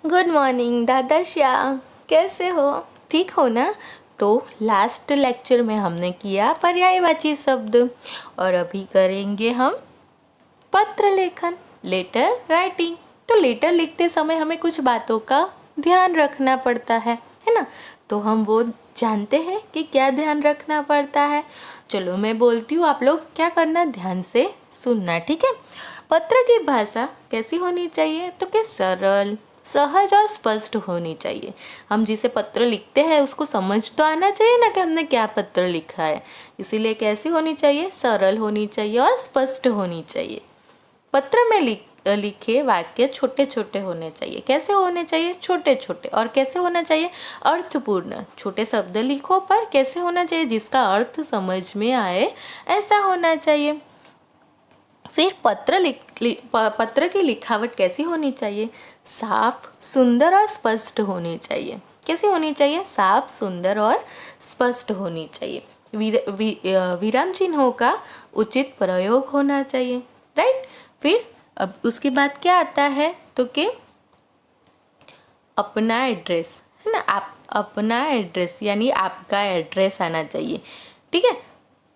Good morning दादा श्याम, कैसे हो? ठीक हो ना? तो लास्ट लेक्चर में हमने किया पर्यायवाची शब्द और अभी करेंगे हम पत्र लेखन, लेटर राइटिंग। तो लेटर लिखते समय हमें कुछ बातों का ध्यान रखना पड़ता है ना? तो हम वो जानते हैं कि क्या ध्यान रखना पड़ता है। चलो मैं बोलती हूँ, आप लोग क्या करना, ध्यान से सुनना, ठीक है? पत्र की भाषा कैसी होनी चाहिए? तो कि सरल, सहज और स्पष्ट होनी चाहिए। हम जिसे पत्र लिखते हैं उसको समझ तो आना चाहिए ना कि हमने क्या पत्र लिखा है। इसीलिए कैसी होनी चाहिए? सरल होनी चाहिए और स्पष्ट होनी चाहिए। पत्र में लिखे वाक्य छोटे छोटे होने चाहिए। कैसे होने चाहिए? छोटे छोटे। और कैसे होना चाहिए? अर्थपूर्ण। छोटे शब्द लिखो पर कैसे होना चाहिए? जिसका अर्थ समझ में आए, ऐसा होना चाहिए। फिर पत्र की लिखावट कैसी होनी चाहिए? साफ, सुंदर और स्पष्ट होनी चाहिए। कैसी होनी चाहिए? साफ, सुंदर और स्पष्ट होनी चाहिए। विराम चिन्हों का उचित प्रयोग होना चाहिए, राइट? फिर अब उसके बाद क्या आता है तो कि अपना एड्रेस, है ना? आप अपना एड्रेस यानी आपका एड्रेस आना चाहिए, ठीक है?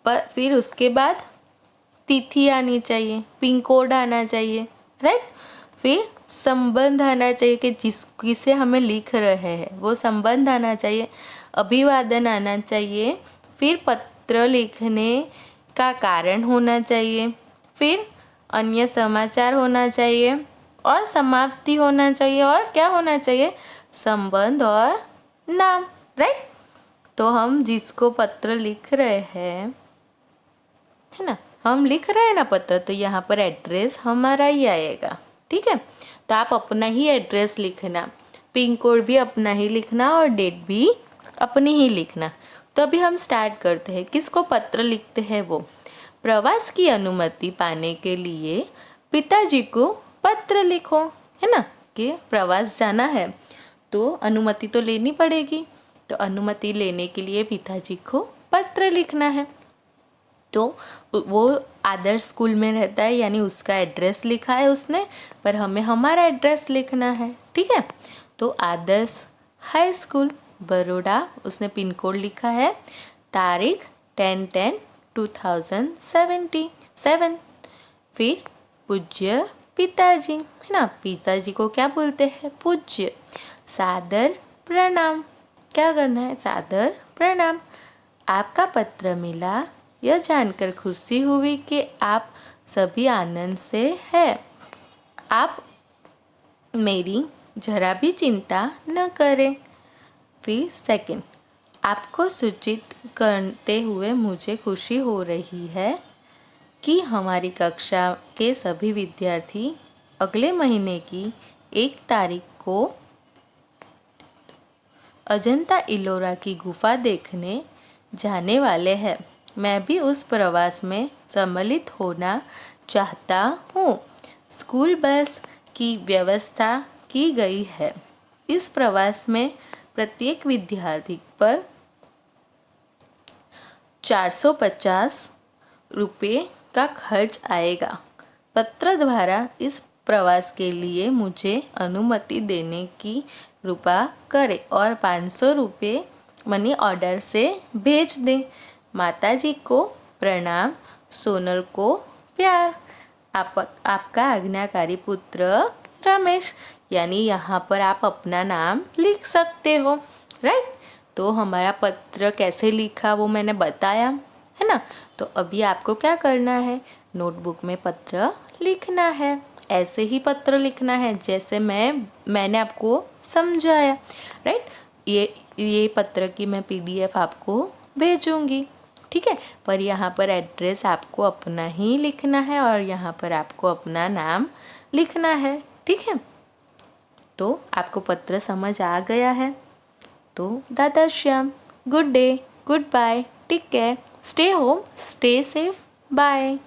पर फिर उसके बाद तिथि आनी चाहिए, पिन कोड आना चाहिए, राइट? फिर संबंध आना चाहिए कि किसे हमें लिख रहे हैं वो संबंध आना चाहिए। अभिवादन आना चाहिए। फिर पत्र लिखने का कारण होना चाहिए। फिर अन्य समाचार होना चाहिए और समाप्ति होना चाहिए। और क्या होना चाहिए? संबंध और नाम, राइट? तो हम जिसको पत्र लिख रहे हैं, है ना, हम लिख रहे हैं ना पत्र, तो यहाँ पर एड्रेस हमारा ही आएगा, ठीक है? तो आप अपना ही एड्रेस लिखना, पिन कोड भी अपना ही लिखना और डेट भी अपनी ही लिखना। तो अभी हम स्टार्ट करते हैं। किसको पत्र लिखते हैं वो? प्रवास की अनुमति पाने के लिए पिताजी को पत्र लिखो, है ना? कि प्रवास जाना है तो अनुमति तो लेनी पड़ेगी। तो अनुमति लेने के लिए पिताजी को पत्र लिखना है। तो वो आदर्श स्कूल में रहता है यानी उसका एड्रेस लिखा है उसने, पर हमें हमारा एड्रेस लिखना है, ठीक है? तो आदर्श हाई स्कूल बड़ौदा, उसने पिन कोड लिखा है। तारीख 10/10/2077। फिर पूज्य पिताजी, है ना? पिताजी को क्या बोलते हैं? पूज्य। सादर प्रणाम, क्या करना है? सादर प्रणाम। आपका पत्र मिला, यह जानकर खुशी हुई कि आप सभी आनंद से हैं। आप मेरी जरा भी चिंता न करें। फिर सेकंड, आपको सूचित करते हुए मुझे खुशी हो रही है कि हमारी कक्षा के सभी विद्यार्थी अगले महीने की 1 तारीख को अजंता इलोरा की गुफा देखने जाने वाले हैं। मैं भी उस प्रवास में सम्मिलित होना चाहता हूँ। स्कूल बस की व्यवस्था की गई है। इस प्रवास में प्रत्येक विद्यार्थी पर 450 रुपये का खर्च आएगा। पत्र द्वारा इस प्रवास के लिए मुझे अनुमति देने की कृपा करें और 500 रुपये मनी ऑर्डर से भेज दें। माताजी को प्रणाम, सोनल को प्यार। आपका आज्ञाकारी पुत्र रमेश। यानी यहाँ पर आप अपना नाम लिख सकते हो, राइट? तो हमारा पत्र कैसे लिखा वो मैंने बताया, है ना? तो अभी आपको क्या करना है? नोटबुक में पत्र लिखना है। ऐसे ही पत्र लिखना है जैसे मैंने आपको समझाया, राइट? ये पत्र की मैं PDF आपको भेजूंगी, ठीक है? पर यहाँ पर एड्रेस आपको अपना ही लिखना है और यहाँ पर आपको अपना नाम लिखना है, ठीक है? तो आपको पत्र समझ आ गया है? तो दादा Shyam, good day, good bye, take care, stay home, stay safe, bye.